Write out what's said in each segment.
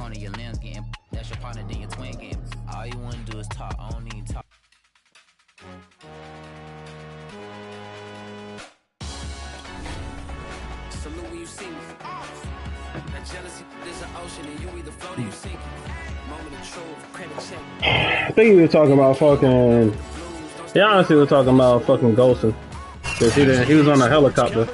corner, your limbs getting. That's your partner, then your twin getting. All you wanna do is talk. I don't need talk. Salute when you see me. That jealousy is an ocean, and you either float or you sink. Moment of truth, credit check. I think he was talking about fucking. Yeah, honestly, was talking about fucking ghosting. Cause he was on a helicopter.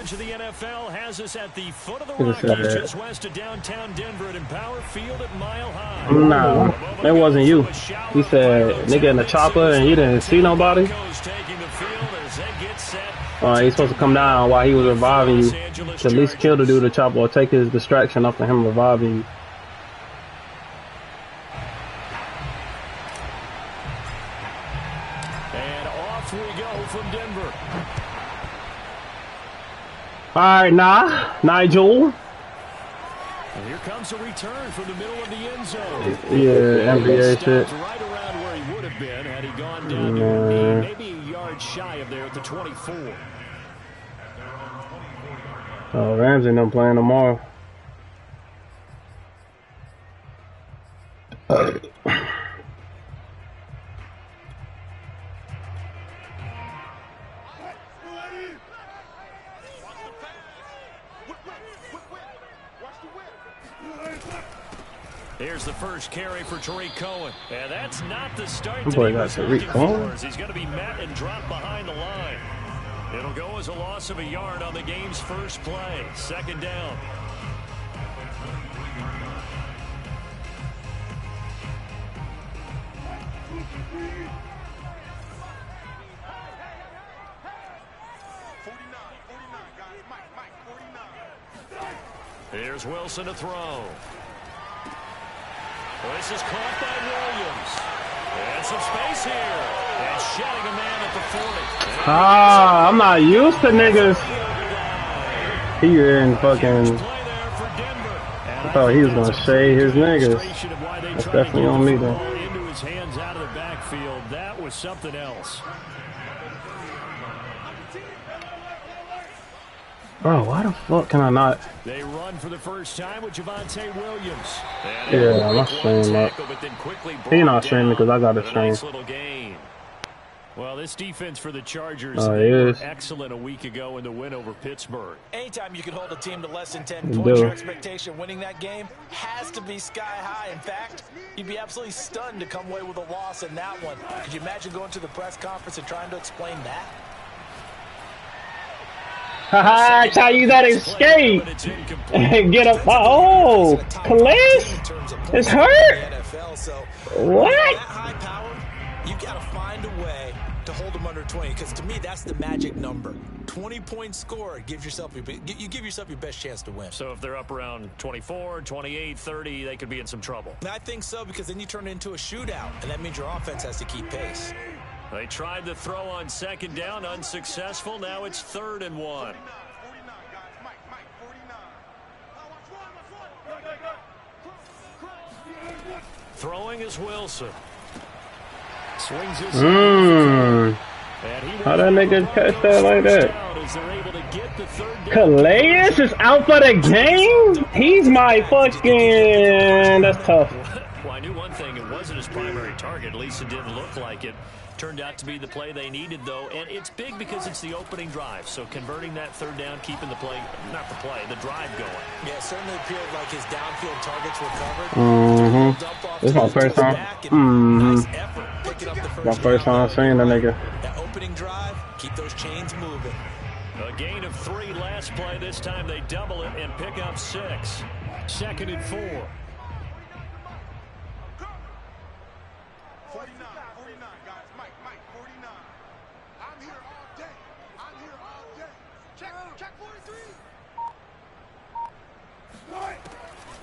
Nah, that wasn't you. He said, nigga in the chopper and you didn't see nobody. He's supposed to come down while he was reviving you. To at least kill the dude the chopper or take his distraction off of him reviving you. And off we go from Denver. Alright, Nigel. And here comes a return from the middle of the end zone. Yeah, NBA shit. Right around where he would have been had he gone down to maybe a yard shy of there at the 24. Oh, Ramsey not playing tomorrow. Here's the first carry for Tariq Cohen. And that's not the start that he was looking for. He's going to be met and dropped behind the line. It'll go as a loss of a yard on the game's first play. Second down. Here's Wilson to throw. This is caught by Williams. And some space here. And shedding a man at the 40. I'm not used to niggas. He in fucking. I thought he was gonna shade his niggas. That's definitely on me though. Into his hands out of the backfield. That was something else. Bro, why the fuck can I not? They run for the first time with Javonte Williams. Yeah, I'm not streaming up. He's not streaming because I got a stream. Well, this defense for the Chargers is excellent a week ago in the win over Pittsburgh. Anytime you can hold a team to less than 10 points, your expectation winning that game has to be sky high. In fact, you'd be absolutely stunned to come away with a loss in that one. Could you imagine going to the press conference and trying to explain that? Haha, try to use that escape and get up. Oh, Calais is hurt. What? You got to find a way to hold them under 20, because to me that's the magic number. 20 points scored gives yourself you give yourself your best chance to win. So if they're up around 24, 28, 30, they could be in some trouble. I think so, because then you turn it into a shootout, and that means your offense has to keep pace. They tried to throw on second down, unsuccessful. Now it's 3rd and 1. Throwing is Wilson. Swings his How that nigga catch that like that? Calais is out for the game? He's my fucking... That's tough. Well, I knew one thing. It wasn't his primary target. At least it didn't look like it. Turned out to be the play they needed, though, and it's big because it's the opening drive. So converting that 3rd down, keeping the play, not the play, the drive going. Yeah, it certainly appeared like his downfield targets were covered. This is my first time. Nice effort picking up the first my first time seeing the nigga. That opening drive, keep those chains moving. A gain of 3 last play. This time they double it and pick up 6. 2nd and 4.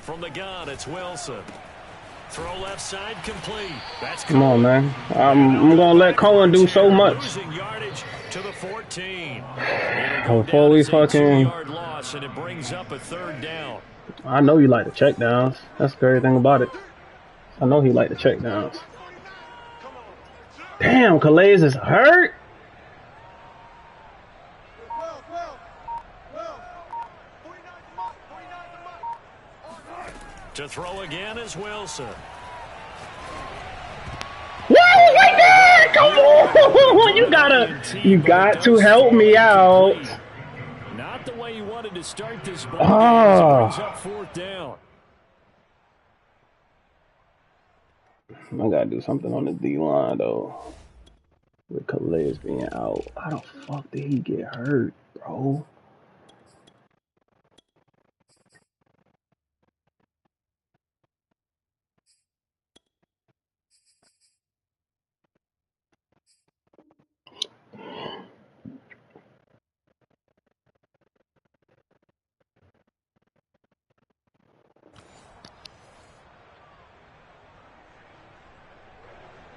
From the gun, it's Wilson. Throw left side complete. That's come on, man. I'm gonna let Cohen do so much. Losing yardage to the 14. Before we fucking. Loss, and it brings up a 3rd down. I know you like the check downs. That's the great thing about it. I know he like the check downs. Damn, Calais is hurt. To throw again is Wilson. Woo! Right there! Come on! You got to help me out. Not the way you wanted to start this ball game. Brings up 4th down. I gotta do something on the D line though. With Calais being out, how the fuck did he get hurt, bro?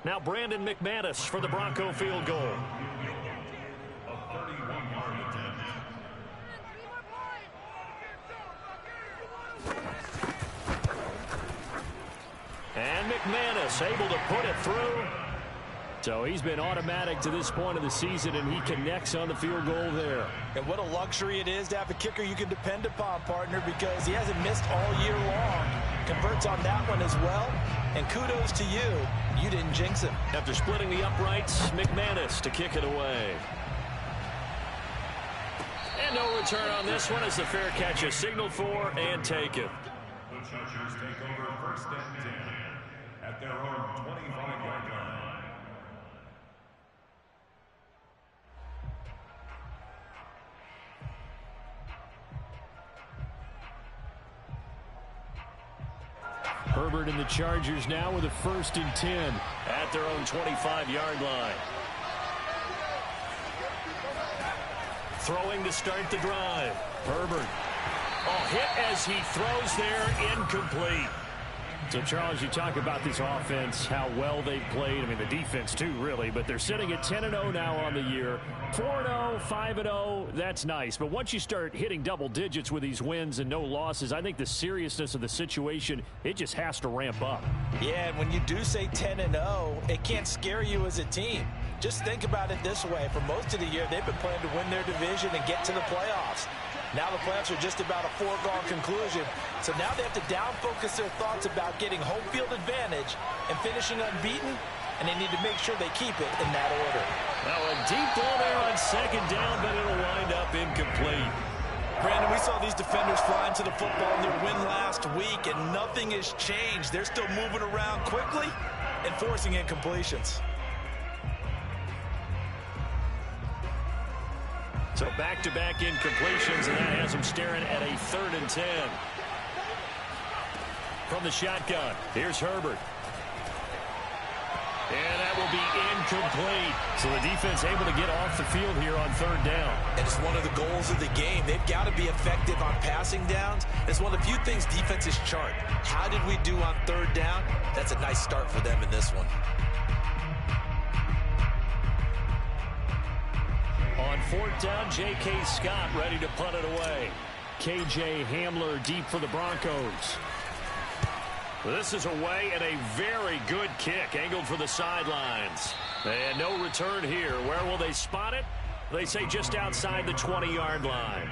Now Brandon McManus for the Bronco field goal. And McManus able to put it through. So he's been automatic to this point of the season, and he connects on the field goal there. And what a luxury it is to have a kicker you can depend upon, partner, because he hasn't missed all year long. Converts on that one as well. And kudos to you. You didn't jinx him. After splitting the uprights, McManus to kick it away. And no return on this one as the fair catch is signaled for and taken. The Chargers take over 1st and 10 at their own 25-yard line. Herbert and the Chargers now with a 1st and 10 at their own 25-yard line. Throwing to start the drive. Herbert. Oh, hit as he throws there, incomplete. So, Charles, you talk about this offense, how well they've played. I mean, the defense, too, really. But they're sitting at 10-0 now on the year. 4-0, 5-0, that's nice. But once you start hitting double digits with these wins and no losses, I think the seriousness of the situation, it just has to ramp up. Yeah, and when you do say 10-0, it can't scare you as a team. Just think about it this way. For most of the year, they've been playing to win their division and get to the playoffs. Now the playoffs are just about a foregone conclusion. So now they have to down-focus their thoughts about getting home field advantage and finishing unbeaten, and they need to make sure they keep it in that order. Now a deep ball there on 2nd down, but it'll wind up incomplete. Brandon, we saw these defenders fly into the football in their win last week, and nothing has changed. They're still moving around quickly and forcing incompletions. So back-to-back incompletions, and that has them staring at a 3rd and 10. From the shotgun, here's Herbert. And that will be incomplete. So the defense able to get off the field here on 3rd down. And it's one of the goals of the game. They've got to be effective on passing downs. It's one of the few things defenses chart. How did we do on 3rd down? That's a nice start for them in this one. On 4th down, J.K. Scott ready to punt it away. K.J. Hamler deep for the Broncos. This is away and a very good kick angled for the sidelines. And no return here. Where will they spot it? They say just outside the 20-yard line.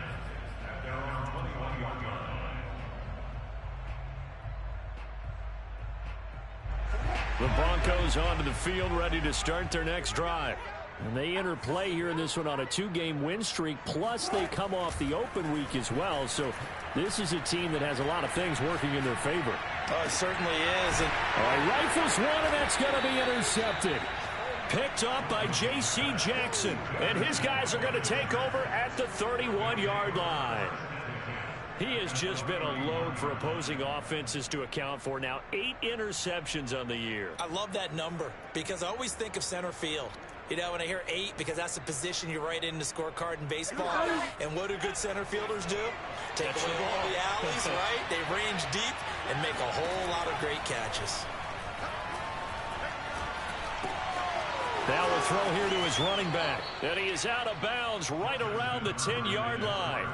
The Broncos onto the field ready to start their next drive. And they enter play here in this one on a 2-game win streak, plus they come off the open week as well. So this is a team that has a lot of things working in their favor. Oh, it certainly is. And rifles one, and that's going to be intercepted. Picked up by J.C. Jackson. And his guys are going to take over at the 31-yard line. He has just been a load for opposing offenses to account for. Now 8 interceptions on the year. I love that number because I always think of center field. You know, when I hear 8, because that's the position you write in the scorecard in baseball. And what do good center fielders do? Take away all the alleys, right? They range deep and make a whole lot of great catches. Now a throw here to his running back. And he is out of bounds right around the 10-yard line.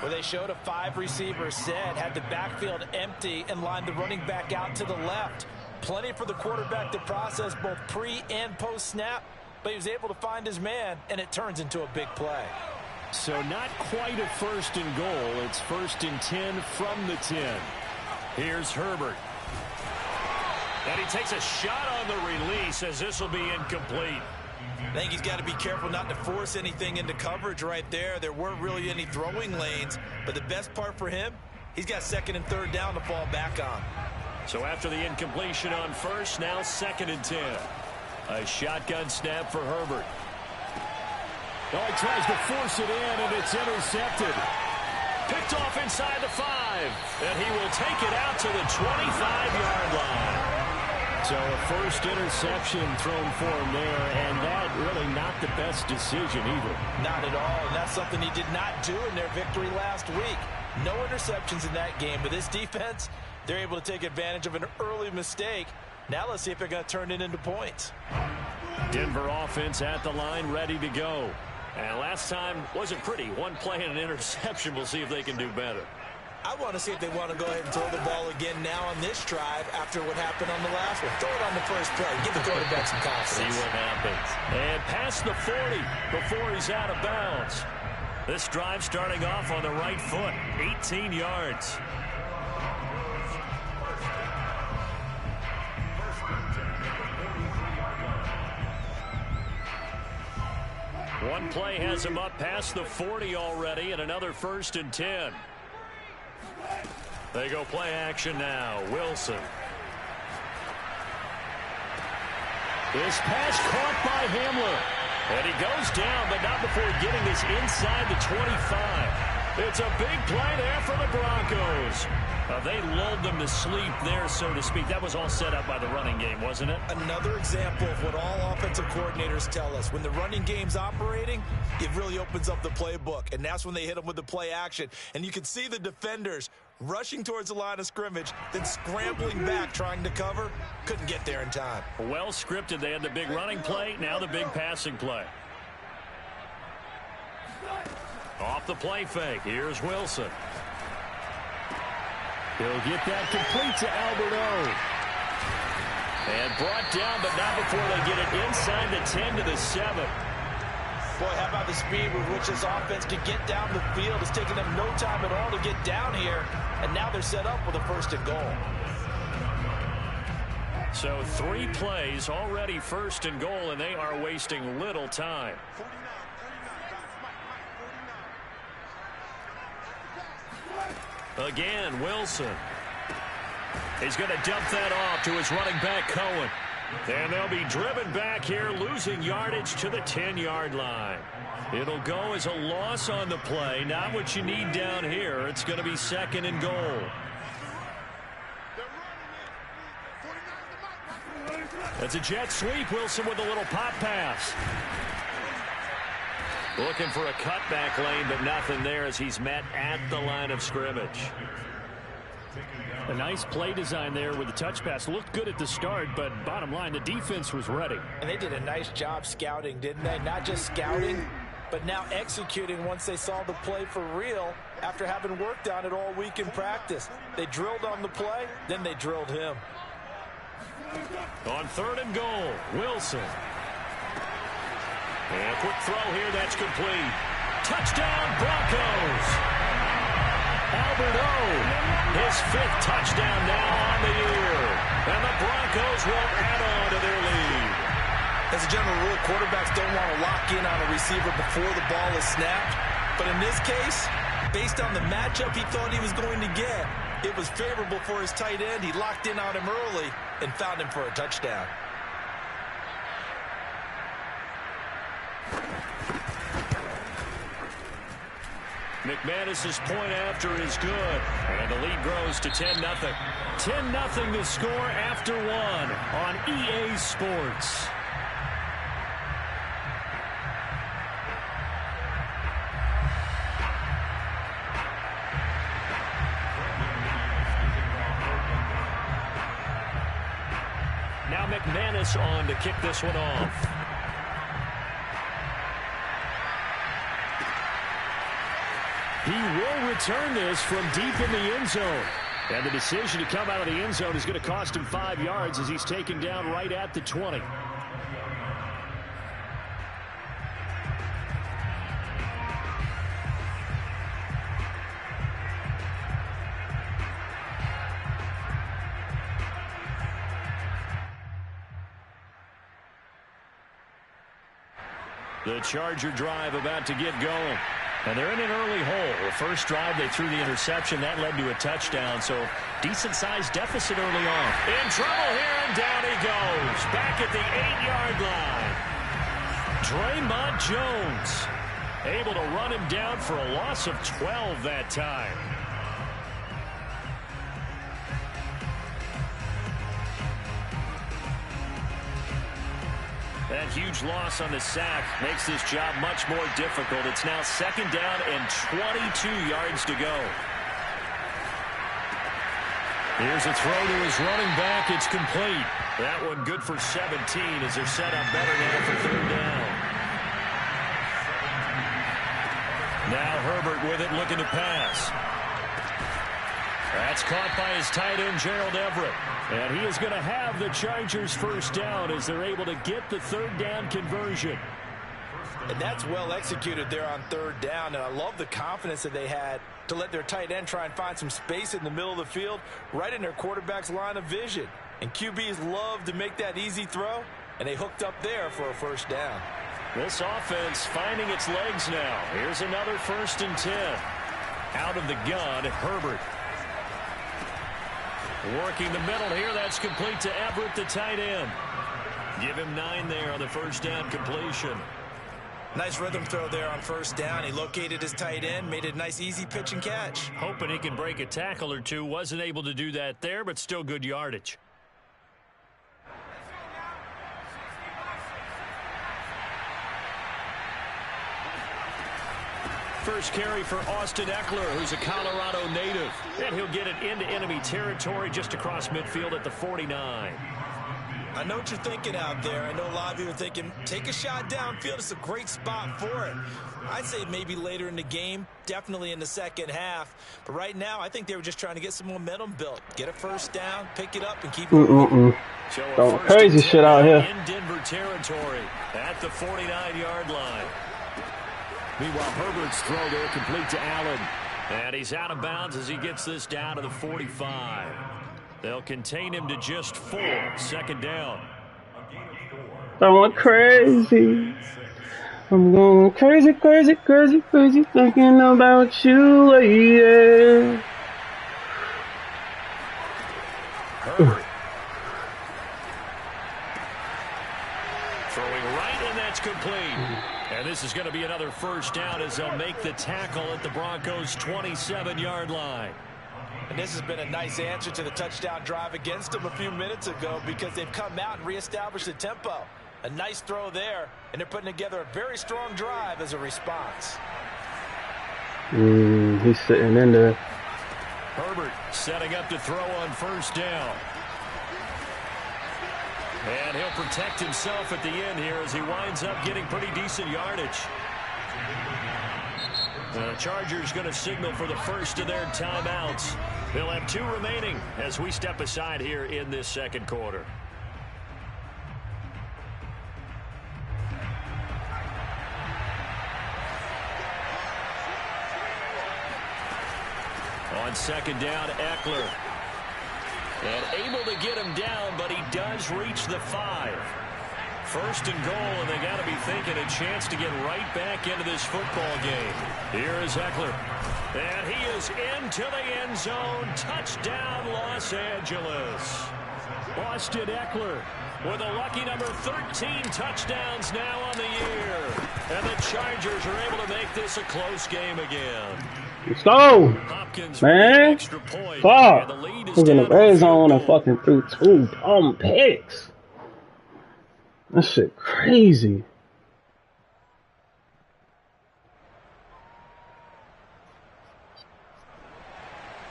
Where they showed a 5-receiver set, had the backfield empty, and lined the running back out to the left. Plenty for the quarterback to process both pre- and post-snap, but he was able to find his man, and it turns into a big play. So not quite a 1st and goal. It's 1st and 10 from the 10. Here's Herbert. And he takes a shot on the release as this will be incomplete. I think he's got to be careful not to force anything into coverage right there. There weren't really any throwing lanes, but the best part for him, he's got second and third down to fall back on. So after the incompletion on first, now 2nd and 10. A shotgun snap for Herbert. Oh, he tries to force it in, and it's intercepted. Picked off inside the 5, and he will take it out to the 25-yard line. So a first interception thrown for him there, and that really not the best decision either. Not at all, and that's something he did not do in their victory last week. No interceptions in that game, but this defense, they're able to take advantage of an early mistake. Now let's see if they're going to turn it into points. Denver offense at the line, ready to go. And last time wasn't pretty. One play and an interception. We'll see if they can do better. I want to see if they want to go ahead and throw the ball again now on this drive after what happened on the last one. Throw it on the first play. Give the quarterback some confidence. See what happens. And past the 40 before he's out of bounds. This drive starting off on the right foot. 18 yards. One play has him up past the 40 already, and another 1st and 10. They go play action now. Wilson. This pass caught by Hamler. And he goes down, but not before getting this inside the 25. It's a big play there for the Broncos. They lulled them to sleep there, so to speak. That was all set up by the running game, wasn't it? Another example of what all offensive coordinators tell us. When the running game's operating, it really opens up the playbook. And that's when they hit them with the play action. And you can see the defenders rushing towards the line of scrimmage, then scrambling back, trying to cover. Couldn't get there in time. Well scripted. They had the big running play, now the big passing play. Off the play fake. Here's Wilson. He'll get that complete to Alberto. And brought down, but not before they get it inside the 10 to the 7. Boy, how about the speed with which this offense can get down the field? It's taken them no time at all to get down here, and now they're set up with a 1st and goal. So 3 plays, already 1st and goal, and they are wasting little time. Again, Wilson. He's going to dump that off to his running back, Cohen. And they'll be driven back here, losing yardage to the 10-yard line. It'll go as a loss on the play. Not what you need down here. It's going to be 2nd and goal. That's a jet sweep. Wilson with a little pop pass. Looking for a cutback lane, but nothing there as he's met at the line of scrimmage. A nice play design there with the touch pass. Looked good at the start, but bottom line, the defense was ready. And they did a nice job scouting, didn't they? Not just scouting, but now executing once they saw the play for real after having worked on it all week in practice. They drilled on the play, then they drilled him. On 3rd and goal, Wilson. And a quick throw here, that's complete. Touchdown, Broncos! Alberto, his 5th touchdown now on the year. And the Broncos will add on to their lead. As a general rule, quarterbacks don't want to lock in on a receiver before the ball is snapped. But in this case, based on the matchup he thought he was going to get, it was favorable for his tight end. He locked in on him early and found him for a touchdown. McManus's point after is good, and the lead grows to 10-0. 10-0 the score after 1 on EA Sports. Now McManus on to kick this one off. He will return this from deep in the end zone. And the decision to come out of the end zone is going to cost him 5 yards as he's taken down right at the 20. The Charger drive about to get going. And they're in an early hole. The first drive, they threw the interception. That led to a touchdown. So decent-sized deficit early on. In trouble here, and down he goes. Back at the 8-yard line. Draymond Jones able to run him down for a loss of 12 that time. That huge loss on the sack makes this job much more difficult. It's now 2nd down and 22 yards to go. Here's a throw to his running back. It's complete. That one good for 17 as they're set up better now for 3rd down. Now Herbert with it, looking to pass. That's caught by his tight end, Gerald Everett. And he is going to have the Chargers 1st down as they're able to get the 3rd down conversion. And that's well executed there on 3rd down. And I love the confidence that they had to let their tight end try and find some space in the middle of the field, right in their quarterback's line of vision. And QBs love to make that easy throw, and they hooked up there for a 1st down. This offense finding its legs now. Here's another 1st and 10. Out of the gun, Herbert. Working the middle here. That's complete to Everett, the tight end. Give him 9 there on the 1st down completion. Nice rhythm throw there on 1st down. He located his tight end, made a nice easy pitch and catch. Hoping he can break a tackle or two. Wasn't able to do that there, but still good yardage. First carry for Austin Eckler, who's a Colorado native. And he'll get it into enemy territory just across midfield at the 49. I know what you're thinking out there. I know a lot of you are thinking, take a shot downfield. It's a great spot for it. I'd say maybe later in the game, definitely in the 2nd half. But right now, I think they were just trying to get some momentum built. Get a 1st down, pick it up, and keep moving. Don't crazy shit out here. In Denver territory at the 49-yard line. Meanwhile, Herbert's throw there complete to Allen. And he's out of bounds as he gets this down to the 45. They'll contain him to just 4. 2nd down. I'm going crazy. I'm going crazy, crazy, crazy, crazy, thinking about you, yeah. Herbert. Throwing right, and that's complete. And this is going to be another 1st down as they'll make the tackle at the Broncos' 27-yard line. And this has been a nice answer to the touchdown drive against them a few minutes ago because they've come out and reestablished the tempo. A nice throw there, and they're putting together a very strong drive as a response. He's sitting in there. Herbert setting up to throw on 1st down. And he'll protect himself at the end here as he winds up getting pretty decent yardage. The Chargers going to signal for the first of their timeouts. They'll have 2 remaining as we step aside here in this 2nd quarter. On 2nd down, Eckler. And able to get him down, but he does reach the 5. 1st and goal, and they got to be thinking a chance to get right back into this football game. Here is Eckler. And he is into the end zone. Touchdown, Los Angeles. Austin Eckler with a lucky number 13 touchdowns now on the year. And the Chargers are able to make this a close game again. Let's go, man. Fuck. Who's in the red zone and fucking threw 2 dumb picks. That shit crazy.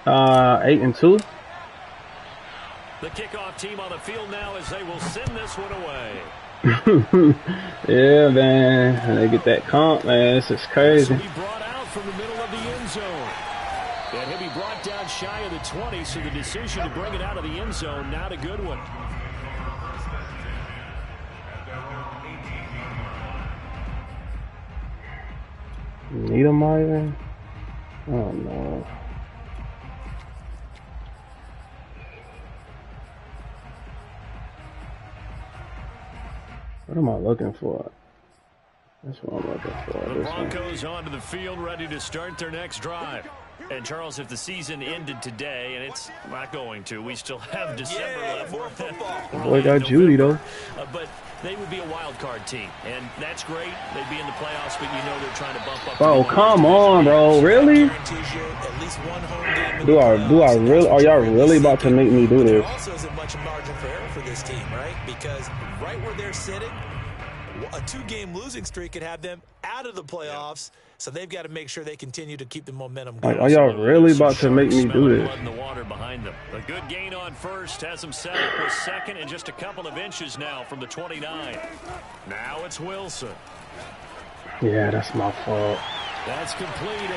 Uh, 8-2. The kickoff team on the field now as they will send this one away. Yeah, man. And they get that comp, man. This is crazy. He brought out from the middle of the end zone. And he'll be brought down shy of the 20, so the decision to bring it out of the end zone, not a good one. Niedermeyer? Oh, no. What am I looking for? That's what I'm looking for. The Broncos onto the field, ready to start their next drive. And, Charles, if the season ended today, and it's not going to, we still have December left. More football. Boy got Judy, though. But they would be a wild card team, and that's great. They'd be in the playoffs, but you know they're trying to bump up. Bro, come on, bro. Really? Do I really? Are y'all really about to make me do this? There also isn't much margin for error for this team, right? Because right where they're sitting, a 2-game losing streak could have them out of the playoffs. So they've got to make sure they continue to keep the momentum going. Are y'all really about to make me do this? In the water behind them. A good gain on first has them set up with second and just a couple of inches now from the 29. Now it's Wilson. Yeah, that's my fault. That's complete.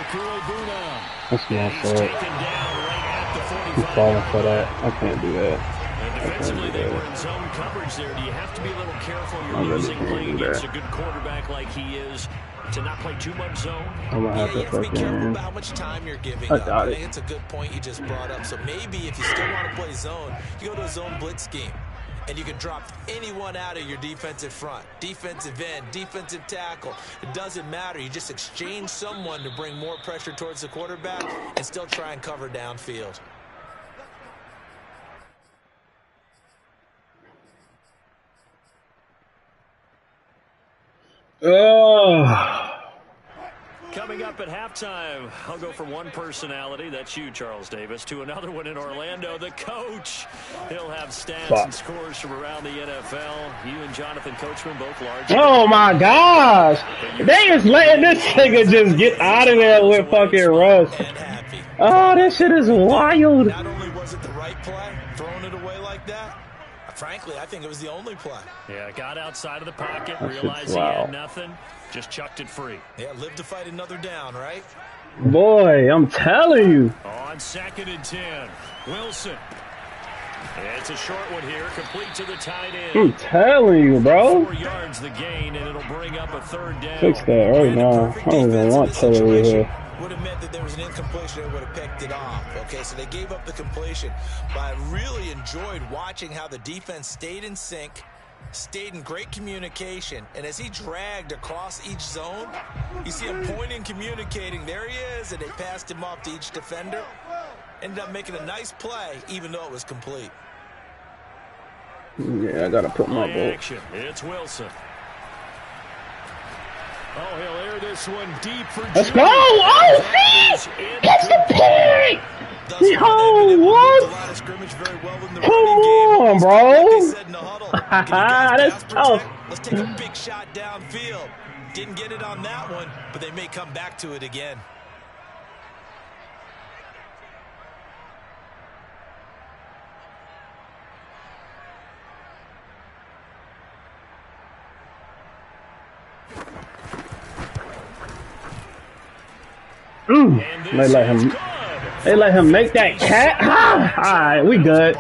That's my fault. Taken down right at the 45. I'm falling for that. I can't do that. And defensively, they were in zone coverage there. Do you have to be a little careful? You're losing playing against a good quarterback like he is to not play too much zone. I'm gonna have you to have to be careful fucking. about how much time you're giving I up. got I it. think it's a good point you just brought up. So maybe if you still want to play zone, you go to a zone blitz scheme. And you can drop anyone out of your defensive front, defensive end, defensive tackle. It doesn't matter. You just exchange someone to bring more pressure towards the quarterback and still try and cover downfield. Oh. Coming up at halftime, I'll go from one personality, that's you, Charles Davis, to another one in Orlando, the coach. He'll have stats and scores from around the NFL. You and Jonathan Coachman both large. Oh my gosh! They just letting this nigga just get out of there with fucking Russ. Oh, this shit is wild. Not only was it the right play, throwing it away like that, frankly, I think it was the only play. Yeah, got outside of the pocket, realized he had nothing, just chucked it free. Yeah, live to fight another down, right? Boy, I'm telling you. On 2nd and 10, Wilson. It's a short one here, complete to the tight end. I'm telling you, bro. 4 yards the gain, and it'll bring up a 3rd down. Fix that right now. I don't even want Taylor here. Would have meant that there was an incompletion, they would have picked it off. Okay, so they gave up the completion. But I really enjoyed watching how the defense stayed in sync, stayed in great communication, and as he dragged across each zone, you see him pointing, communicating. There he is, and they passed him off to each defender. Ended up making a nice play, even though it was complete. Yeah, I gotta put my boat. Action. It's Wilson. Oh, he'll air this one deep for Let's go! Oh, shit! Catch the pig! Yo, what? Come on, bro. That's tough. Let's take a big shot downfield. Didn't get it on that one, but they may come back to it again. They let him make that cat. Ah, all right, we good.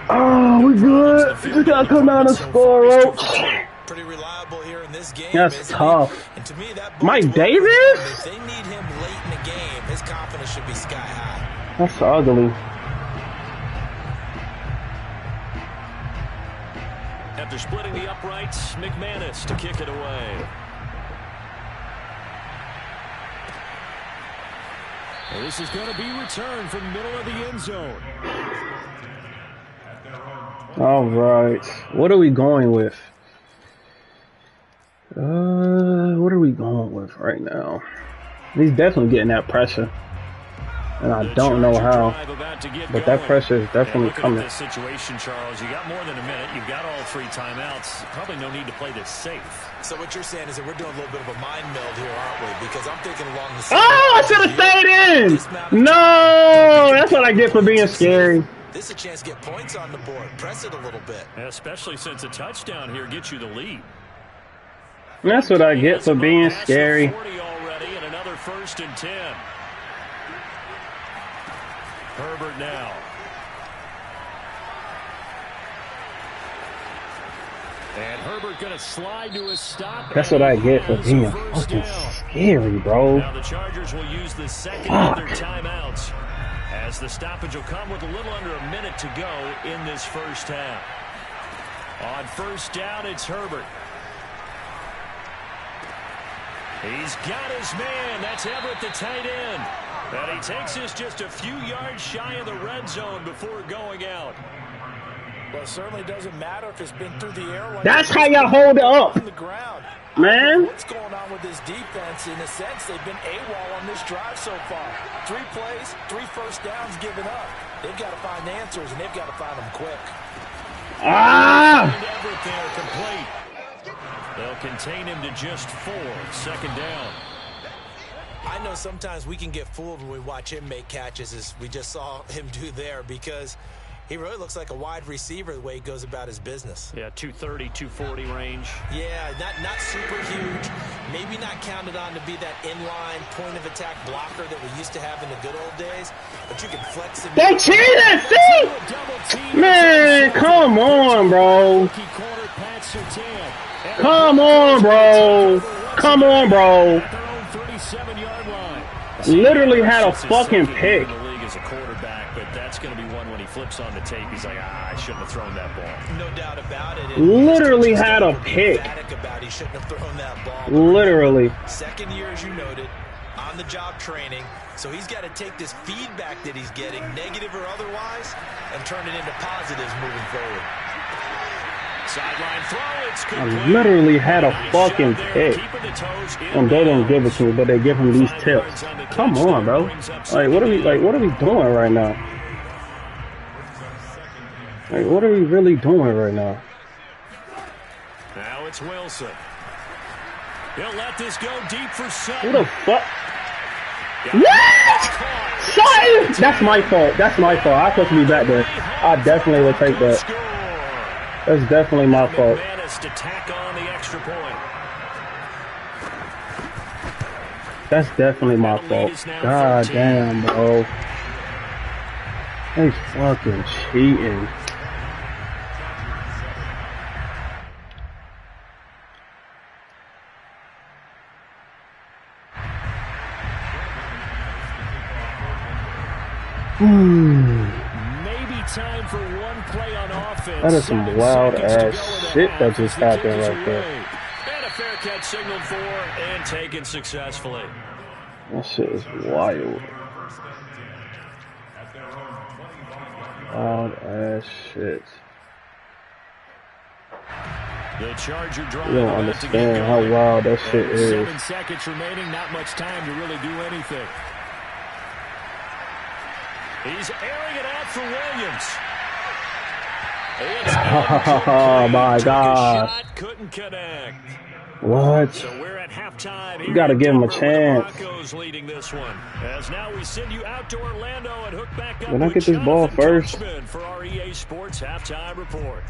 Oh, we good. Just gotta come down and score, Roche. Pretty reliable here in this game. That's tough. And to me, that Mike Davis? If they need him late in the game, his confidence should be sky high. That's ugly. After splitting the uprights, McManus to kick it away. Well, this is going to be returned from the middle of the end zone. All right. What are we going with? What are we going with right now? He's definitely getting that pressure. And I don't know how, but that pressure is definitely coming. This situation, Charles, you got more than a minute. You've got all 3 timeouts. Probably no need to play this safe. So what you're saying is that we're doing a little bit of a mind meld here, aren't we? Because I'm thinking along the same I should have stayed in. No, that's what I get for being scary. This is a chance to get points on the board. Press it a little bit. Especially since a touchdown here gets you the lead. That's what I get for being scary. 40 already and another 1st and 10. Herbert now. And Herbert going to slide to a stop. That's what I get for being fucking scary, bro. Now the Chargers will use the second of their timeouts as the stoppage will come with a little under a minute to go in this first half. On 1st down, it's Herbert. He's got his man. That's Everett, the tight end. And he takes this just a few yards shy of the red zone before going out. Well, it certainly doesn't matter if it's been through the air. Like that's how y'all hold it up, on the ground. man. What's going on with this defense? In a sense, they've been AWOL on this drive so far. 3 plays, 3 first downs given up. They've got to find answers, and they've got to find them quick. Everett there, complete. They'll contain him to just 4. Second down. I know sometimes we can get fooled when we watch him make catches, as we just saw him do there, because he really looks like a wide receiver the way he goes about his business. Yeah, 230, 240 range. Yeah, not super huge. Maybe not counted on to be that inline point-of-attack blocker that we used to have in the good old days, but you can flex him. They cheated, see? Man, come on, bro. Come on, bro. Come on, bro. Literally had a fucking pick. As a quarterback, but that's going to be one when he flips on the tape. He's like, I shouldn't have thrown that ball. No doubt about it. Literally had a pick. He shouldn't have thrown that ball. Literally. Second year, as you noted, on the job training. So he's got to take this feedback that he's getting, negative or otherwise, and turn it into positives moving forward. Sideline throw, it's I literally had a fucking pick. And they didn't give it to me, but they give him these tips. Come on, bro. Like, what are we doing right now? Like, what are we really doing right now? Now it's Wilson. He'll let this go deep for Sutton. Who the fuck? What? Sutton! That's my fault. That's my fault. I'm supposed to be back there. I definitely will take that. That's definitely my fault. To tack on the extra point. That's definitely my fault. God damn, bro. They fucking cheating. Maybe time for one play on offense. That is some wild ass shit that just happened right there. And a fair catch signaled for and taken successfully. That shit is wild. Wild ass shit. The Charger drive. You don't understand how wild that shit is. 7 seconds remaining, not much time to really do anything. He's airing it out for Williams. Oh my God. Couldn't connect. What? So we're at halftime. You gotta give him a chance. Broncos leading this one. As now we send you out to Orlando and hook back up. When I get this ball first. For our EA Sports halftime report.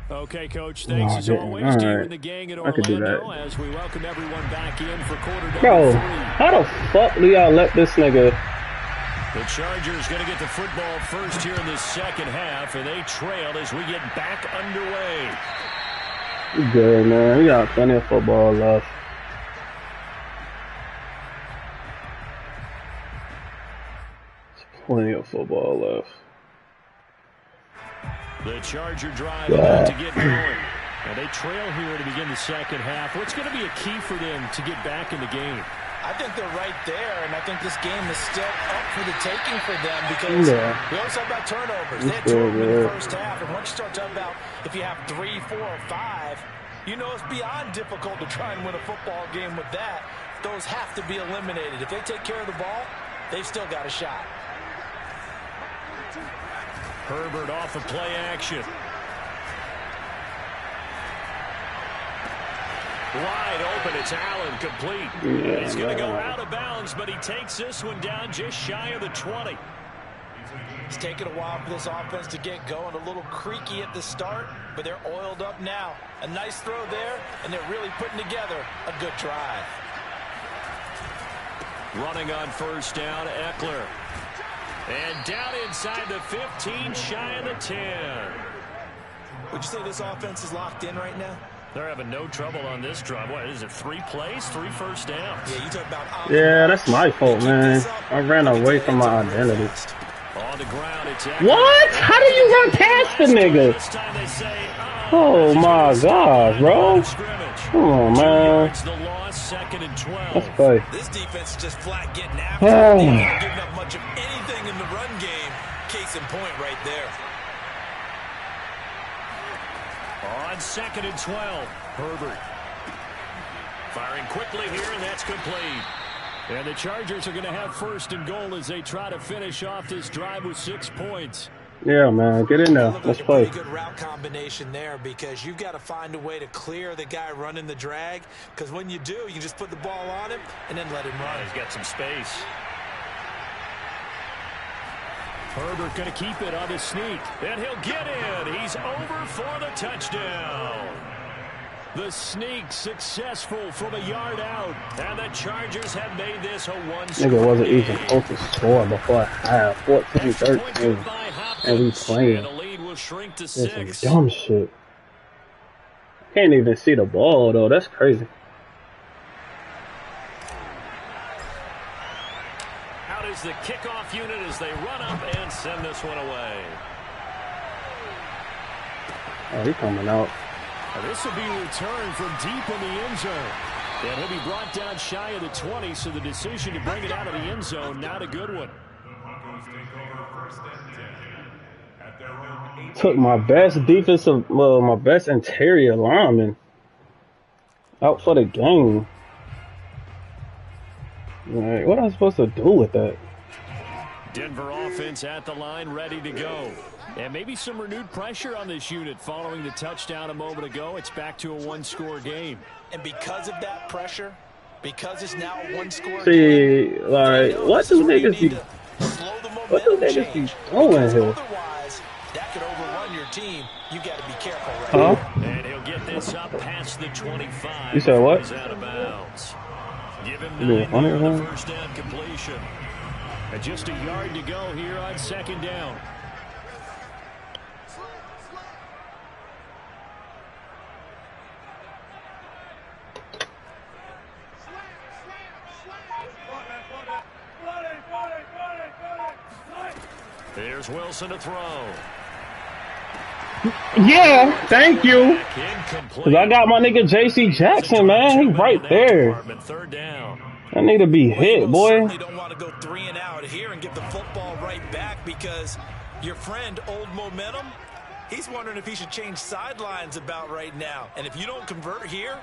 Okay, Coach. Thanks as always to you and the gang at Orlando as we welcome everyone back in for quarter number 3. Bro, how the fuck do y'all let this nigga? The Chargers going to get the football first here in this second half, and they trailed as we get back underway. We good, man. We got plenty of football left. Plenty of football left. The Charger drive about to get going. And they trail here to begin the second half. What's going to be a key for them to get back in the game? I think they're right there, and I think this game is still up for the taking for them because we always talk about turnovers. They had 2 of them in the first half, and once you start talking about if you have 3, 4, or 5, you know it's beyond difficult to try and win a football game with that. Those have to be eliminated. If they take care of the ball, they've still got a shot. Herbert off of play action. Wide open, it's Allen, complete. He's going to go out of bounds, but he takes this one down just shy of the 20. It's taken a while for this offense to get going. A little creaky at the start, but they're oiled up now. A nice throw there, and they're really putting together a good drive. Running on first down, Eckler. And down inside the 15, shy of the 10. Would you say this offense is locked in right now? They're having no trouble on this drive. What is it, 3 plays, 3 first downs? Yeah, you talk about that's my fault, man. I ran away from my identity. On the ground, it's What? How do you run past the nigga? Oh my god, bro. Come on, man. Let's play. This defense is just flat getting after it. They haven't given up much of anything in the run game. Case in point right there. On 2nd and 12, Herbert. Firing quickly here, and that's complete. And the Chargers are going to have 1st and goal as they try to finish off this drive with 6 points. Yeah, man, get in there. Let's play. Pretty good route combination there because you've got to find a way to clear the guy running the drag. Because when you do, you can just put the ball on him and then let him run. He's got some space. Herbert going to keep it on his sneak. And he'll get in. He's over for the touchdown. The sneak successful from a yard out. And the Chargers have made this a one-score Nigga wasn't even supposed to score before half. 14-13. And we playing. And the lead will shrink to This 6. is dumb shit. Can't even see the ball, though. That's crazy. Out is the kickoff unit as they run up and send this one away. Oh, he's coming out. This will be returned from deep in the end zone. And he'll be brought down shy of the 20, so the decision to bring it out of the end zone, not a good one. Took my best defensive, well, my best interior lineman out for the game. Like, what am I supposed to do with that? Denver offense at the line, ready to go. And maybe some renewed pressure on this unit following the touchdown a moment ago. It's back to a one-score game. And because of that pressure, because it's now a one-score See, game, like, what do niggas be doing here? Otherwise, that could overrun your team. You got to be careful right now. And he'll get this up past the 25. You said what? He's out of bounds. Give him You being 9 funny or on the something? first down completion. And just a yard to go here on 2nd down. Here's Wilson to throw. Yeah, thank you. Because I got my nigga J.C. Jackson, man. He right there. 3rd down. I need to be hit, boy. You don't want to go 3 and out here and get the football right back because your friend, Old Momentum, he's wondering if he should change sidelines about right now. And if you don't convert here,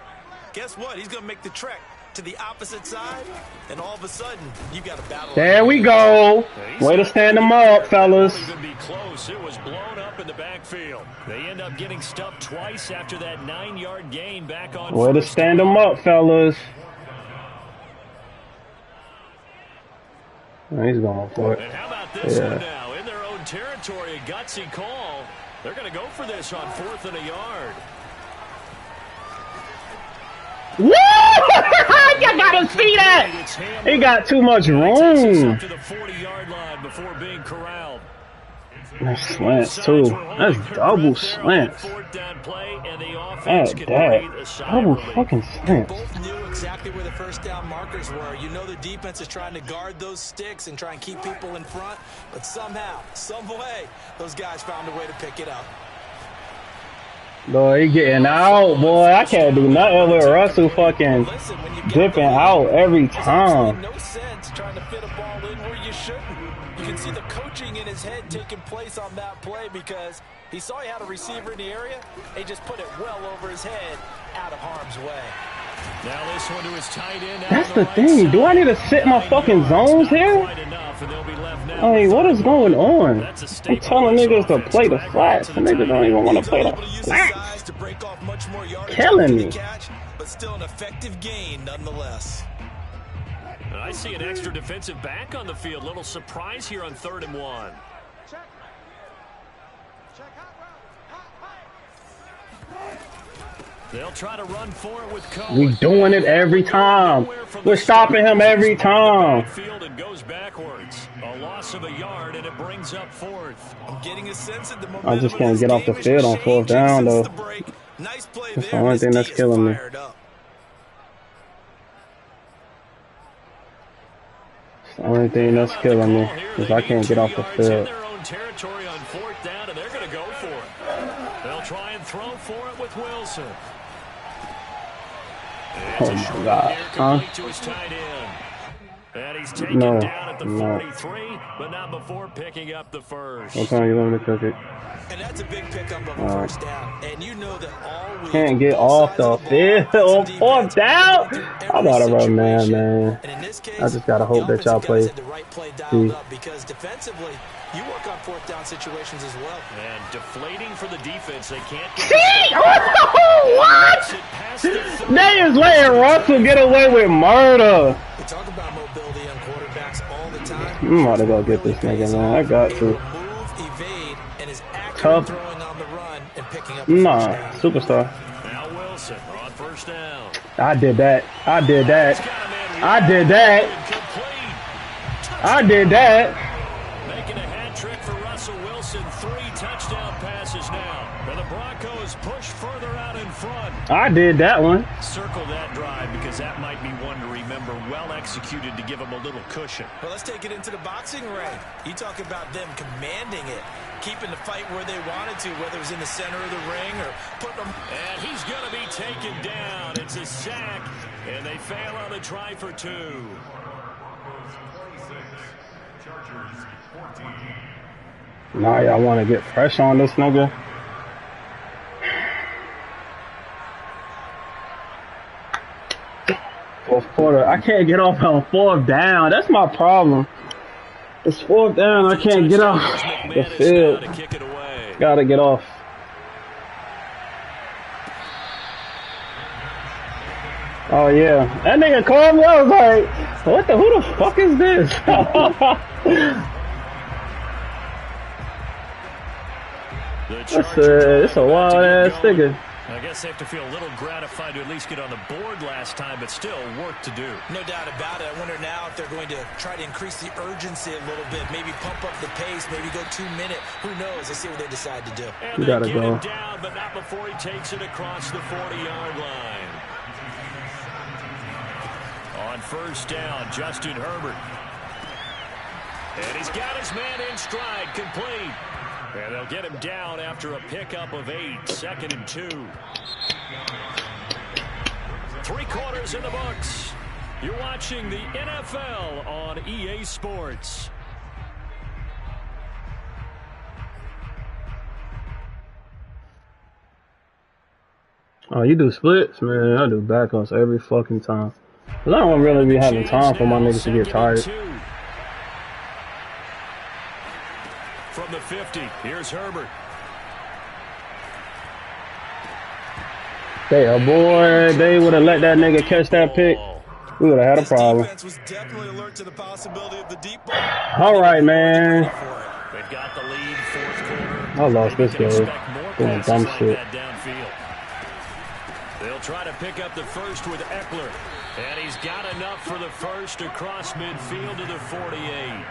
guess what? He's going to make the trek to the opposite side, and all of a sudden, you got a battle. There we go. Way to stand them up, fellas. Even be close. It was blown up in the backfield. They end up getting stuffed twice after that 9-yard gain back on. Way to stand them up, fellas. Oh, he's going for it. And how about this one now? In their own territory, a gutsy call. They're going to go for this on 4th and a yard. Woo! You gotta see that! He got too much room. To the 40-yard line before being corralled. That's slants too. That's double slants. Double fucking slants. Both knew exactly where the first down markers were. You know the defense is trying to guard those sticks and try and keep people in front, but somehow, some way, those guys found a way to pick it up. Boy, he getting out, boy. I can't do nothing with Russell fucking dipping out every time. No sense trying to fit a ball in where you shouldn't. You can see the coaching in his head taking place on that play because he saw he had a receiver in the area. He just put it well over his head, out of harm's way. Now this one to his tight end. That's the thing. Do I need to sit my fucking zones here? I mean, what is going on? I'm telling niggas to play the flats. The niggas don't even want to play the flats. Killing me. But still an effective gain nonetheless. I see an extra defensive back on the field. Little surprise here on 3rd and 1. They'll try to run for it with Cohen. We doing it every time. We're stopping him every time. Field and goes backwards. A loss of a yard and it brings up 4th. I'm getting a sense that the I just can't get off the field on 4th down though. Nice play That's the there. only thing that's killing me. the only thing that's killing me is I can't get off the field. In their own territory on 4th down, and they're going to go for it. They'll try and throw for it with Wilson. Oh my God, huh? To his tight end. And he's taken down at the 43, but not before picking up the first. What time you want me to cook it? And that's a big pickup of a first down. And you know that all week, can't get off the field on 4th down. I'm about to run, man. I just gotta hope that y'all play. Because defensively, you work on 4th down situations as well. And deflating for the defense, they can't get. What? They is letting Russell get away with murder. We talk about mobility on quarterbacks all the time. I'm about to go get this nigga, man. I got to. Move, evade, and is accurate throwing on the run and picking up. Nah, superstar. Now Wilson on 1st down. I did that. I did that. I did that. I did that. Making a hat trick for Russell Wilson. 3 touchdown passes now. And the Broncos push further out in front. I did that one. Circle that drive because that might be one to remember. Well executed to give them a little cushion. Well, let's take it into the boxing ring. You talk about them commanding it, keeping the fight where they wanted to, whether it was in the center of the ring or putting them. And he's going to be taken down. It's a sack, and they fail on the try for 2. Nah, y'all want to get fresh on this nigga? Fourth quarter. I can't get off on 4th down. That's my problem. It's 4th down. I can't get off the field. Gotta get off. Oh yeah, that nigga called me. I was like, "What the? Who the fuck is this?" It's a wild ass nigga. I guess they have to feel a little gratified to at least get on the board last time, but still work to do. No doubt about it. I wonder now if they're going to try to increase the urgency a little bit, maybe pump up the pace, maybe go 2-minute. Who knows? Let's see what they decide to do. And you gotta get go. him down, but not before he takes it across the 40-yard line. On 1st down, Justin Herbert. And he's got his man in stride, complete. And they'll get him down after a pickup of 8, 2nd and 2. 3 quarters in the books. You're watching the NFL on EA Sports. Oh, you do splits? Man, I do backups every fucking time. I don't really be having time for my niggas to get tired. From the 50, here's Herbert. Damn, boy, they would have let that nigga catch that pick. We would have had a problem. All right, man. They've got the lead, 4th quarter. I lost this game. Doing dumb shit. They'll try to pick up the first with Eckler. And he's got enough for the first across midfield to the 48.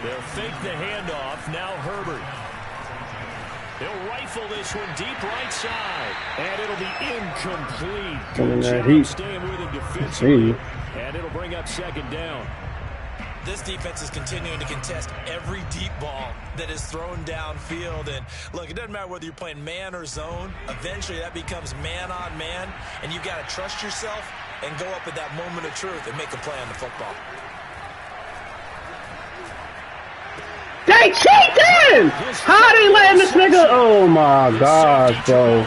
They'll fake the handoff. Now Herbert. He'll rifle this one deep right side. And it'll be incomplete. Coming that heat. Staying with him defensively. And it'll bring up 2nd down. This defense is continuing to contest every deep ball that is thrown downfield. And look, it doesn't matter whether you're playing man or zone. Eventually that becomes man on man. And you've got to trust yourself and go up at that moment of truth and make a play on the football. They cheating! How they letting this nigga? Oh my gosh, bro.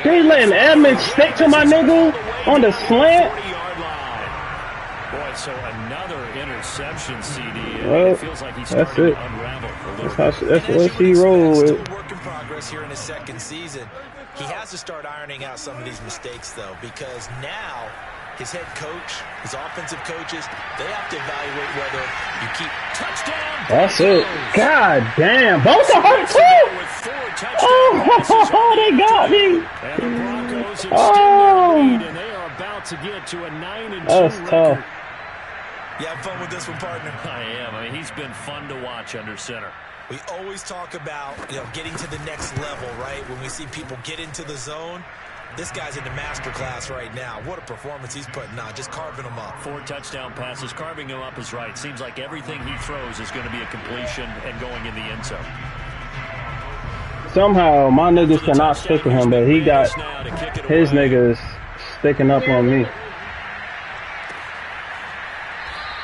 They letting Edmonds stick to my nigga on the slant? Boy, so another interception, CD. Well, it feels like he's starting to unravel a little that's what he rolled with. Still work in progress here in his 2nd season. He has to start ironing out some of these mistakes, though, because now his head coach, his offensive coaches, they have to evaluate whether you keep touchdown. That's it. God damn. Both are hurt, too. Oh, they got me. Oh. And they are about to get to a 9-2 That's tough. You have fun with this one, partner? I am. I mean, he's been fun to watch under center. We always talk about, getting to the next level, right? When we see people get into the zone, This guy's in the master class right now. What a performance he's putting on, just carving them up. 4 touchdown passes, carving him up is right. Seems like everything he throws is going to be a completion and going in the end zone. Somehow my niggas cannot stick with him, but he got his niggas sticking up on me.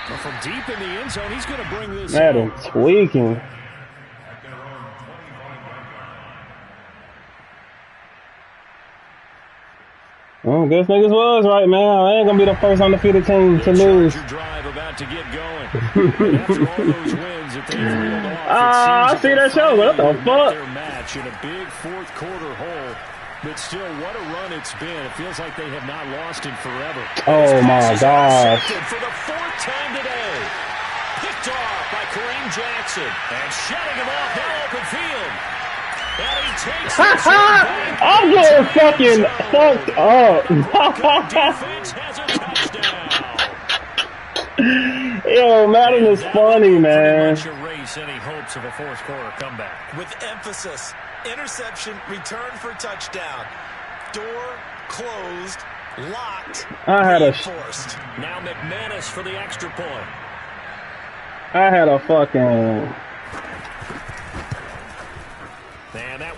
Well, from deep in the end zone, he's going to bring this That is tweaking. Well, guess niggas was right, man. I ain't gonna be the first undefeated team to lose. Drive about to get going. After all those wins that they've reeled off, I see that show. What the fuck? Their match in a big fourth quarter hole, but still, what a run it's been. It feels like they have not lost in forever. Oh my gosh! For the 4th time today, picked off by Kareem Jackson and shutting him off now open field. And he takes I'm getting fucking fucked up. defense has a touchdown. Yo, Madden is funny, man. Erase any hopes of a fourth quarter comeback. With emphasis, interception, return for touchdown. Door closed, locked, reinforced. Now McManus for the extra point. I had a fucking...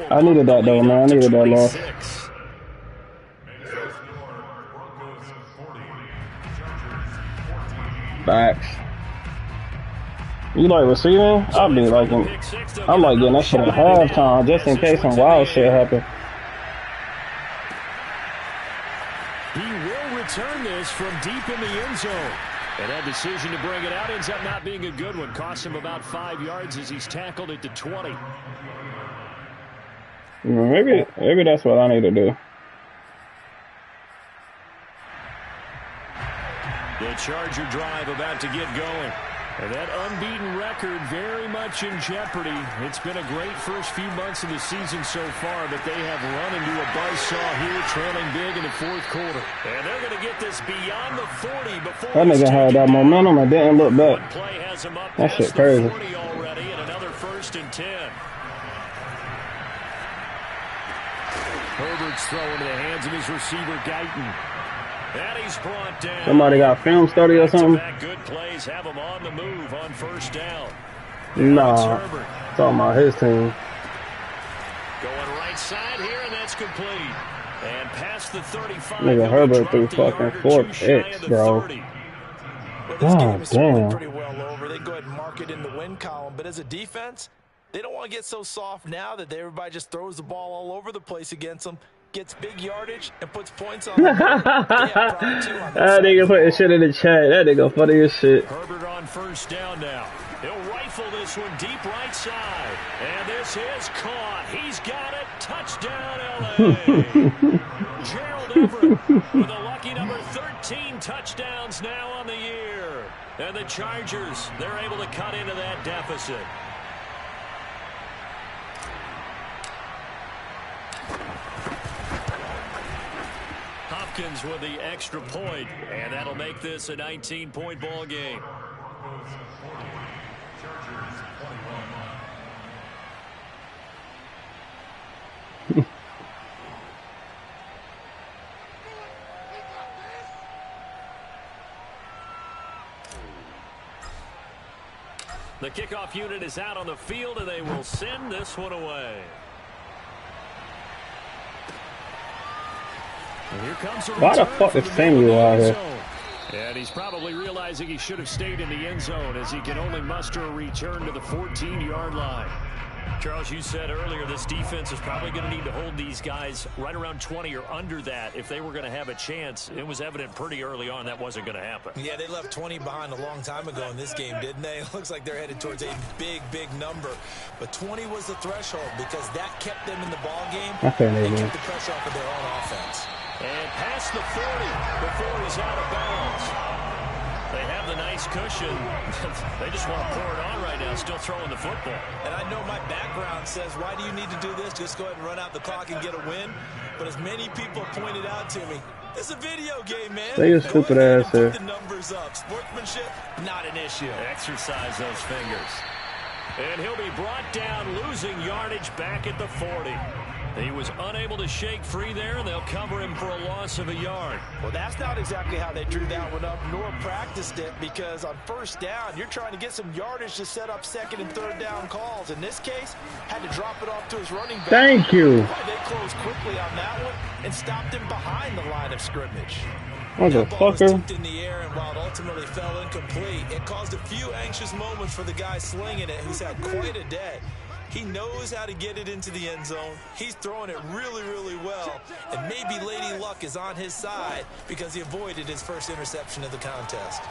I needed that though, man. I needed that loss. Facts. You like receiving? I'm like getting that shit at halftime just in case some wild shit happen. He will return this from deep in the end zone. And that decision to bring it out ends up not being a good one. Costs him about 5 yards as he's tackled at the 20. Maybe that's what I need to do. The Charger drive about to get going. And that unbeaten record very much in jeopardy. It's been a great first few months of the season so far, but they have run into a buzzsaw here, trailing big in the fourth quarter. And they're going to get this beyond the 40 before that nigga had that momentum and didn't look back. Play has him up that shit crazy. 40 already, and another 1st and 10. Herbert's throwing to the hands of his receiver, Guyton. And he's brought down. Somebody got film study or something? Good plays have him on the move on 1st down. Nah, talking about his team. Going right side here, and that's complete. And past the 35. Nigga Herbert threw fucking 4 picks, bro. God damn. Pretty well over. They go ahead and mark it in the win column, but as a defense, they don't want to get so soft now that everybody just throws the ball all over the place against them, gets big yardage, and puts points on them. That nigga putting shit in the chat. That nigga funny as shit. Herbert on 1st down now. He'll rifle this one deep right side. And this is caught. He's got it. Touchdown, L.A. Gerald Everett with a lucky number 13 touchdowns now on the year. And the Chargers, they're able to cut into that deficit. Hopkins with the extra point, and that'll make this a 19-point ball game. The kickoff unit is out on the field, and they will send this one away. And here comes why the fuck is Samuel out here? And he's probably realizing he should have stayed in the end zone as he can only muster a return to the 14-yard line. Charles, you said earlier this defense is probably going to need to hold these guys right around 20 or under that if they were going to have a chance. It was evident pretty early on that wasn't going to happen. Yeah, they left 20 behind a long time ago in this game, didn't they? It looks like they're headed towards a big, big number. But 20 was the threshold because that kept them in the ball game and kept the pressure off of their own offense. And past the 40 before he's out of bounds. They have the nice cushion. They just want to pour it on right now, still throwing the football. And I know my background says, why do you need to do this? Just go ahead and run out the clock and get a win. But as many people pointed out to me, it's a video game, man. They a stupid ass here. Put the numbers up. Sportsmanship, not an issue. Exercise those fingers. And he'll be brought down, losing yardage back at the 40. He was unable to shake free there, and they'll cover him for a loss of a yard. Well, that's not exactly how they drew that one up, nor practiced it, because on first down, you're trying to get some yardage to set up second and third down calls. In this case, had to drop it off to his running back. Thank you. They closed quickly on that one and stopped him behind the line of scrimmage. Motherfucker. In the air, and while it ultimately fell incomplete, it caused a few anxious moments for the guy slinging it, who's had quite a day. He knows how to get it into the end zone. He's throwing it really, really well. And maybe Lady Luck is on his side because he avoided his first interception of the contest.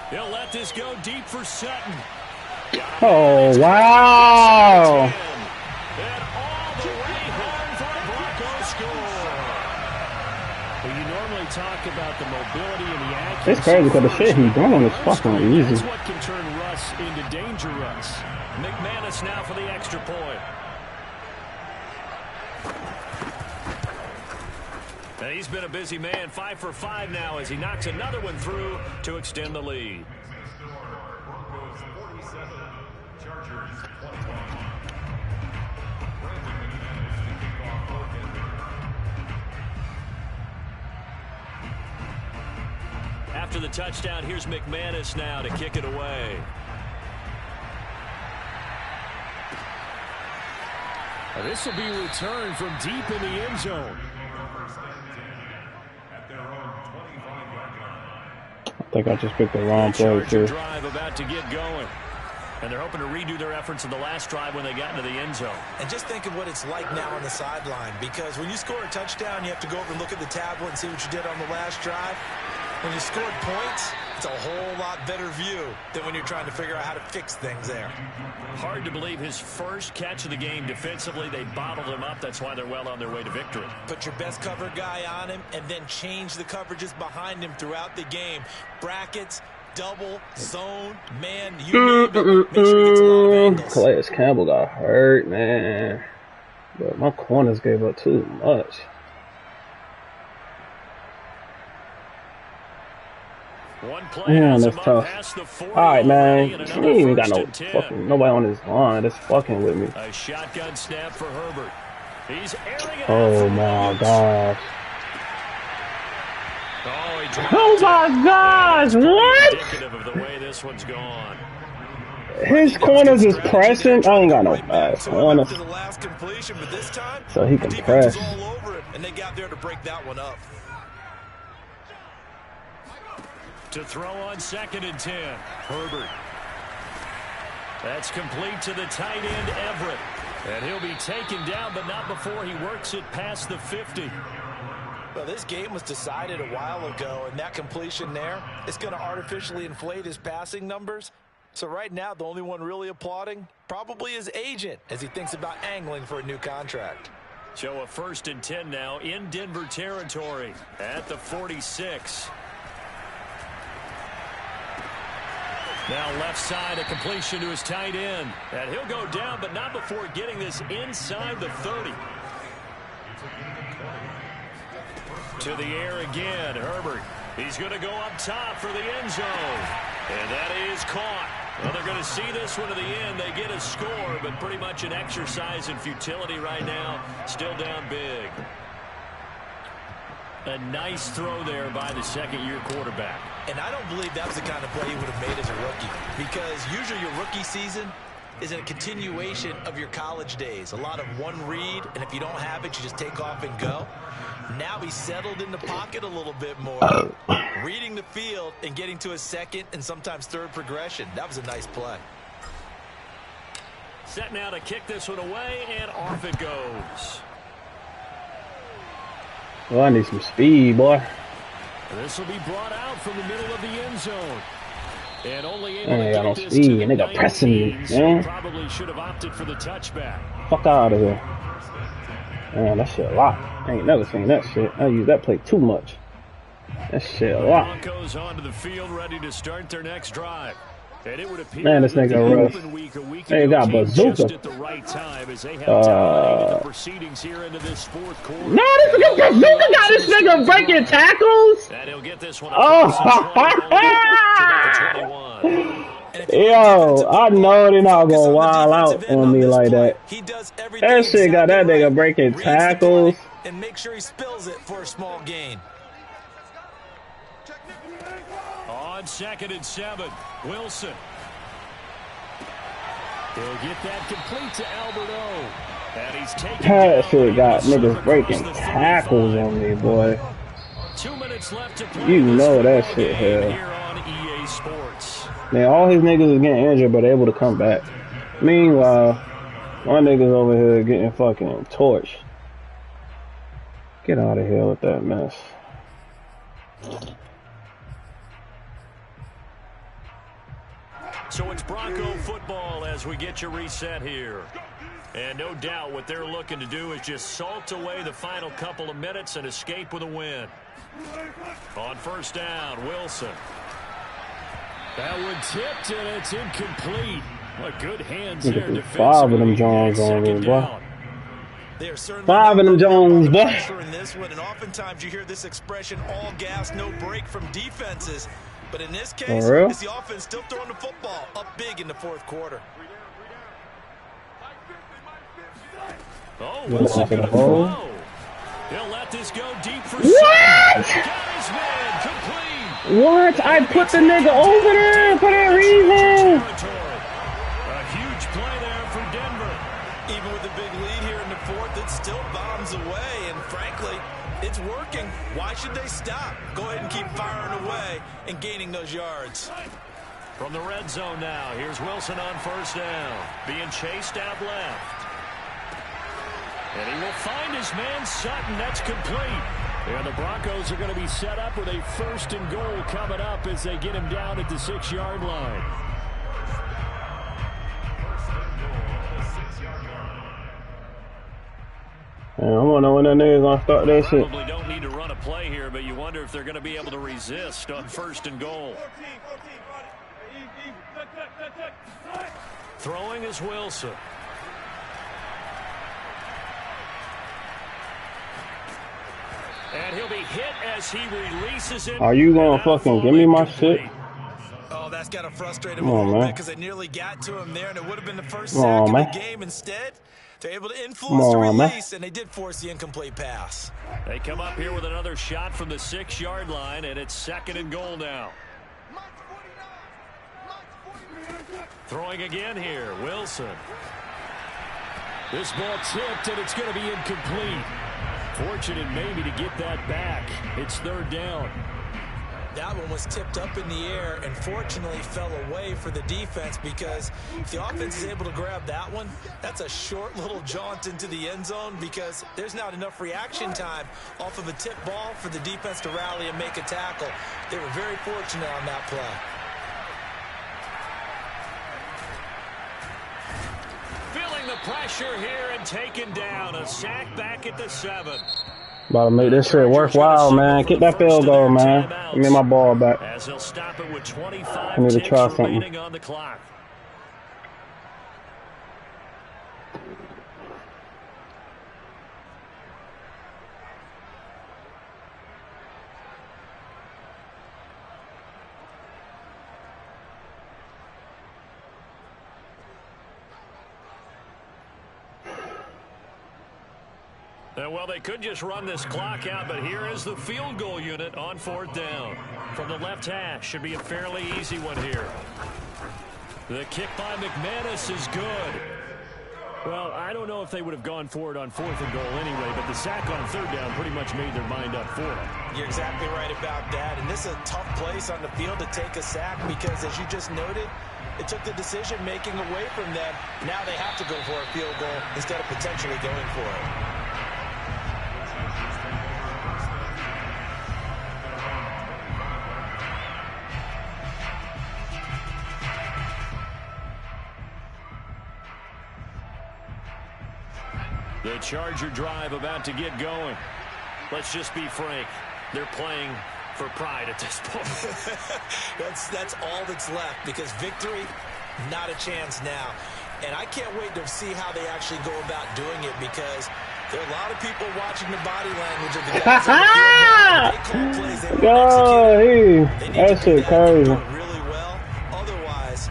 He'll let this go deep for Sutton. Oh, wow. And all the way home for the Broncos score. Well, you normally talk about the mobility and the accuracy. It's crazy because the shit he's doing is fucking easy. That's what can turn Russ into danger Russ. McManus now for the extra point. And he's been a busy man, 5 for 5 now as he knocks another one through to extend the lead. Broncos 47, Chargers 21. After the touchdown, here's McManus now to kick it away. This will be returned from deep in the end zone. I think I just picked the wrong play too. Drive about to get going. And they're hoping to redo their efforts in the last drive when they got into the end zone. And just think of what it's like now on the sideline, because when you score a touchdown, you have to go over and look at the tablet and see what you did on the last drive. When you scored points, it's a whole lot better view than when you're trying to figure out how to fix things there. Hard to believe his first catch of the game defensively. They bottled him up. That's why they're well on their way to victory. Put your best cover guy on him and then change the coverages behind him throughout the game. Brackets, double, zone, man, you name it. Make sure he gets a lot of angles. Calais Campbell got hurt, man. But my corners gave up too much. One play Damn, that's tough. Alright, man. He ain't even got no fucking nobody on his line that's fucking with me. A shotgun snap for Herbert. He's airing it Oh my gosh. Oh my gosh, what? Indicative of the way this one's gone. His corners is pressing. I ain't got no fast corners. So he can press. And they got there to break that one up. To throw on 2nd and 10. Herbert. That's complete to the tight end, Everett. And he'll be taken down, but not before he works it past the 50. Well, this game was decided a while ago, and that completion there is going to artificially inflate his passing numbers. So right now, the only one really applauding probably his agent as he thinks about angling for a new contract. So a 1st and 10 now in Denver territory at the 46. Now left side, a completion to his tight end. And he'll go down, but not before getting this inside the 30. To the air again, Herbert. He's going to go up top for the end zone. And that is caught. Well, they're going to see this one to the end. They get a score, but pretty much an exercise in futility right now. Still down big. A nice throw there by the second-year quarterback. And I don't believe that was the kind of play he would have made as a rookie, because usually your rookie season is a continuation of your college days. A lot of one read, and if you don't have it, you just take off and go. Now he's settled in the pocket a little bit more, reading the field and getting to a second and sometimes third progression. That was a nice play. Set now to kick this one away, and off it goes. Well, I need some speed, boy. This will be brought out from the middle of the end zone. And only able I ain't got no to get this speed. to the Nigga pressing me, 19s. man. Probably should have opted for the touchback. Fuck out of here. Man, that shit a lot. I ain't never seen that shit. I use that play too much. That shit a lot. Broncos onto the field, ready to start their next drive. And it would appear Man, this nigga rough. They got bazooka. Just at the right time as they have dominated the proceedings here into this fourth quarter. No, this nigga bazooka got this nigga breaking tackles. And he'll get this one Oh, across the 20 to the 21. Yo, I know they're not gonna wild out on me like that. That shit got that nigga breaking tackles. And make sure he spills it for a small gain. On 2nd and 7, Wilson. He'll get that complete to Alberto. And he's taking that shit got niggas breaking tackles on me, boy. 2 minutes left to play. You know that shit here on EA Sports. Man, all his niggas is getting injured, but able to come back. Meanwhile, my niggas over here getting fucking torched. Get out of here with that mess. So it's Bronco football as we get you reset here. And no doubt what they're looking to do is just salt away the final couple of minutes and escape with a win. On 1st down, Wilson. That one tipped and it's incomplete. What good hands there defensively. 5 of them Jones on me, boy. 5 of them Jones, boy. In this one, and oftentimes you hear this expression, all gas, no break from defenses. But in this case, it's the offense still throwing the football up big in the 4th quarter. Oh, Wilson gonna throw. He'll let this go deep for what? What? I put the nigga over there for that reason. A huge play there for Denver. Even with the big lead here in the 4th, it still bombs away, and frankly, it's working. Why should they stop? Go ahead and keep firing away and gaining those yards. From the red zone now, here's Wilson on 1st down, being chased out left. And he will find his man Sutton. That's complete. And the Broncos are going to be set up with a 1st and goal coming up as they get him down at the 6-yard line. I want to know when that nigga's going to start that shit. Probably don't need to run a play here, but you wonder if they're going to be able to resist on 1st and goal. Throwing is Wilson. And he'll be hit as he releases it. Are you going to fucking give me my shit? Oh, that's got to frustrate him a little bit because it nearly got to him there, and it would have been the first sack of the game. Instead, they're able to influence the release, and they did force the incomplete pass. They come up here with another shot from the 6-yard line, and it's 2nd and goal now. Throwing again here, Wilson. This ball tipped, and it's going to be incomplete. Fortunate maybe to get that back. It's 3rd down. That one was tipped up in the air and fortunately fell away for the defense, because if the offense is able to grab that one, that's a short little jaunt into the end zone, because there's not enough reaction time off of a tip ball for the defense to rally and make a tackle. They were very fortunate on that play. Feeling the pressure here and taken down. A sack back at the 7. About to make this shit worthwhile, man. Get that field goal, man. Give me my ball back. As he'll stop it with 25 I need to try something. on the clock. Well, they could just run this clock out, but here is the field goal unit on 4th down. From the left hash, should be a fairly easy one here. The kick by McManus is good. Well, I don't know if they would have gone for it on 4th and goal anyway, but the sack on 3rd down pretty much made their mind up for it. You're exactly right about that, and this is a tough place on the field to take a sack because, as you just noted, it took the decision-making away from them. Now they have to go for a field goal instead of potentially going for it. The Charger drive about to get going. Let's just be frank. They're playing for pride at this point. that's all that's left, because victory, not a chance now. And I can't wait to see how they actually go about doing it, because there are a lot of people watching the body language of the guys on the field. They call plays, they won't execute. That shit crazy. Really well. Otherwise,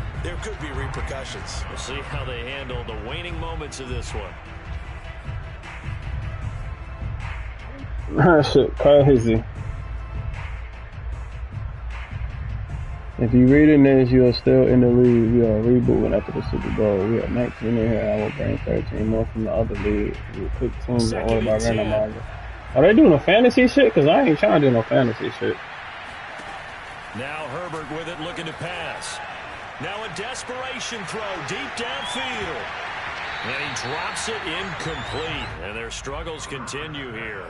repercussions. We'll see how they handle the waning moments of this one. That shit crazy. If you reading this, you are still in the league. We are rebooting after the Super Bowl. We are 19 in here. I will bring 13 more from the other league. We will pick teams in order by randomizer. Are they doing a fantasy shit? Because I ain't trying to do no fantasy shit. Now Herbert with it, looking to pass. Now a desperation throw deep downfield. And he drops it incomplete. And their struggles continue here.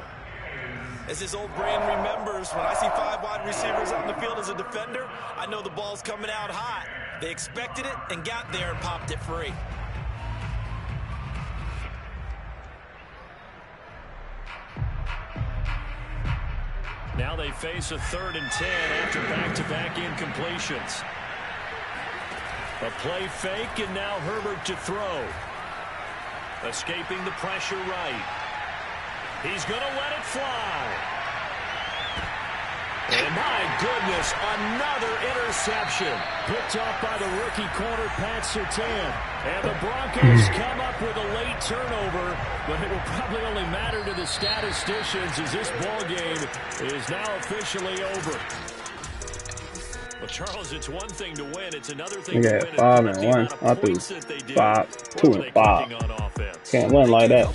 As his old brain remembers, when I see 5 wide receivers out in the field as a defender, I know the ball's coming out hot. They expected it and got there and popped it free. Now they face a 3rd and 10 after back-to-back incompletions. A play fake, and now Herbert to throw. Escaping the pressure right. He's going to let it fly. And my goodness, another interception. Picked off by the rookie corner, Pat Surtain. And the Broncos come up with a late turnover, but it will probably only matter to the statisticians as this ball game is now officially over. Well, Charles, it's one thing to win. It's another thing to win. 5 and 1. I threw 5, 2 and 5. Can't win like that.